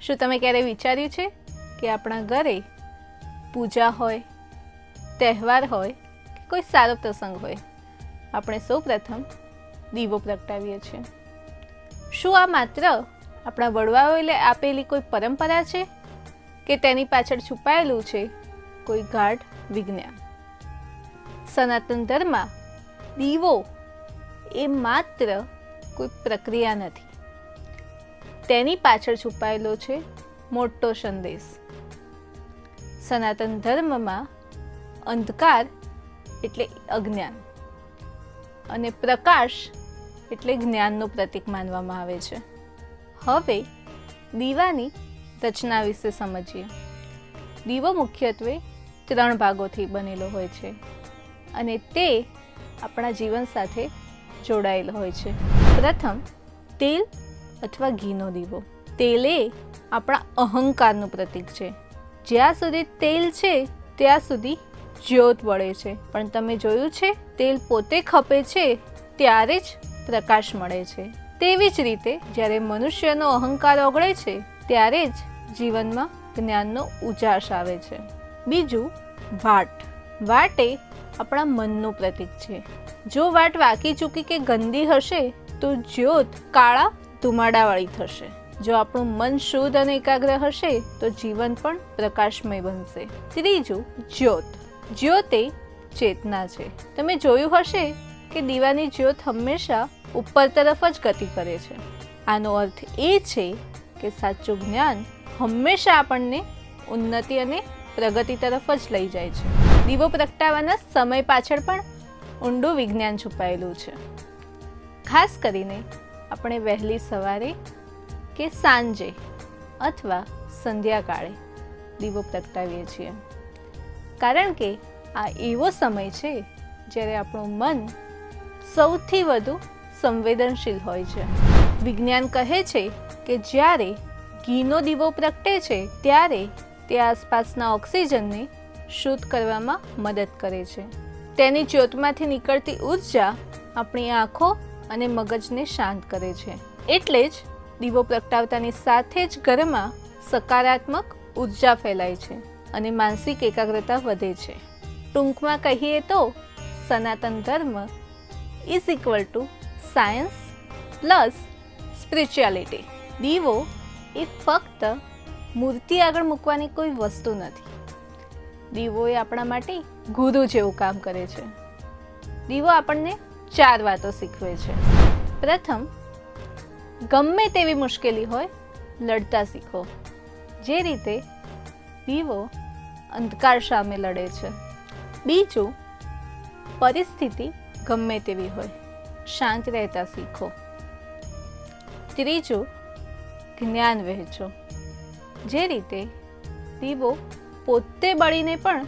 શું તમે ક્યારેય વિચાર્યું છે કે આપણા ઘરે પૂજા હોય, તહેવાર હોય કે કોઈ સારો પ્રસંગ હોય, આપણે સૌપ્રથમ દીવો પ્રગટાવીએ છીએ? શું આ માત્ર આપણા વડવાઓએ આપેલી કોઈ પરંપરા છે કે તેની પાછળ છુપાયેલું છે કોઈ ગાઢ વિજ્ઞાન? સનાતન ધર્મમાં દીવો એ માત્ર કોઈ પ્રક્રિયા નથી, તેની પાછળ છુપાયેલો છે મોટો સંદેશ. સનાતન ધર્મમાં અંધકાર એટલે અજ્ઞાન અને પ્રકાશ એટલે જ્ઞાનનું પ્રતીક માનવામાં આવે છે. હવે દીવાની રચના વિશે સમજીએ. દીવો મુખ્યત્વે 3 ભાગોથી બનેલો હોય છે અને તે આપણા જીવન સાથે જોડાયેલો હોય છે. પ્રથમ, તેલ અથવા ઘીનો દીવો. તેલ એ આપણા અહંકારનું પ્રતીક છે. જ્યાં સુધી તેલ છે ત્યાં સુધી જ્યોત વળે છે, પણ તમે જોયું છે તેલ પોતે ખપે છે ત્યારે જ પ્રકાશ મળે છે. તેવી જ રીતે જ્યારે મનુષ્યનો અહંકાર ઓગળે છે ત્યારે જ જીવનમાં જ્ઞાનનો ઉજાસ આવે છે. બીજું, વાટ. વાટ એ આપણા મનનું પ્રતીક છે. જો વાટ વાંકી ચૂકી કે ગંદી હશે તો જ્યોત કાળા ધુમાડાવાળી થશે. જો આપણું મન શુદ્ધ અને એકાગ્ર હશે તો જીવન પણ પ્રકાશમય બનશે. ત્રીજું, જ્યોત. જ્યોત એ ચેતના છે. તમે જોયું હશે કે દીવાની જ્યોત હંમેશા ઉપર તરફ જ ગતિ કરે છે. આનો અર્થ એ છે કે સાચું જ્ઞાન હંમેશા આપણને ઉન્નતિ અને પ્રગતિ તરફ જ લઈ જાય છે. દીવો પ્રગટાવવાના સમય પાછળ પણ ઊંડું વિજ્ઞાન છુપાયેલું છે. ખાસ કરીને આપણે વહેલી સવારે કે સાંજે અથવા સંધ્યાકાળે દીવો પ્રગટાવીએ છીએ, કારણ કે આ એવો સમય છે જ્યારે આપણું મન સૌથી વધુ સંવેદનશીલ હોય છે. વિજ્ઞાન કહે છે કે જ્યારે ઘીનો દીવો પ્રગટે છે ત્યારે તે આસપાસના ઓક્સિજનને શુદ્ધ કરવામાં મદદ કરે છે. તેની જ્યોતમાંથી નીકળતી ઉર્જા આપણી આંખો અને મગજને શાંત કરે છે. એટલે જ દીવો પ્રગટાવતાની સાથે જ ઘરમાં સકારાત્મક ઉર્જા ફેલાય છે અને માનસિક એકાગ્રતા વધે છે. ટૂંકમાં કહીએ તો સનાતન ધર્મ is equal to science plus spirituality. દીવો એ ફક્ત મૂર્તિ આગળ મૂકવાની કોઈ વસ્તુ નથી. દીવો એ આપણા માટે ગુરુ જેવું કામ કરે છે. દીવો આપણને 4 વાતો શીખવે છે. પ્રથમ, ગમે તેવી મુશ્કેલી હોય લડતા શીખો. જે રીતે દીવો અંધકાર સામે લડે છે. બીજું, પરિસ્થિતિ ગમે તેવી હોય શાંત રહેતા શીખો. ત્રીજું, જ્ઞાન વહેંચો. જે રીતે દીવો પોતે બળીને પણ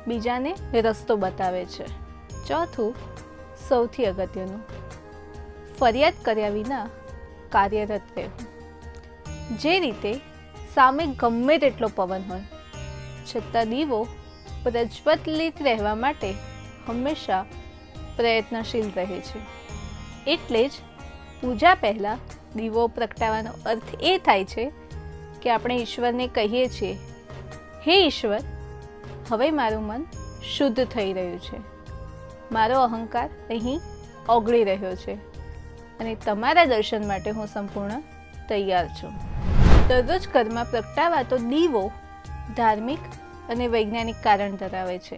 બીજાને રસ્તો બતાવે છે. ચોથું, સૌથી અગત્યનું, ફરિયાદ કર્યા વિના કાર્યરત રહેવું. જે રીતે સામે ગમે તેટલો પવન હોય છતાં દીવો પ્રજ્વલિત રહેવા માટે હંમેશા પ્રયત્નશીલ રહે છે. એટલે જ પૂજા પહેલાં દીવો પ્રગટાવવાનો અર્થ એ થાય છે કે આપણે ઈશ્વરને કહીએ છીએ, હે ઈશ્વર, હવે મારું મન શુદ્ધ થઈ રહ્યું છે, મારો અહંકાર અહીં ઓગળી રહ્યો છે અને તમારા દર્શન માટે હું સંપૂર્ણ તૈયાર છું. દરરોજ ઘરમાં પ્રગટાવાતો દીવો ધાર્મિક અને વૈજ્ઞાનિક કારણ ધરાવે છે.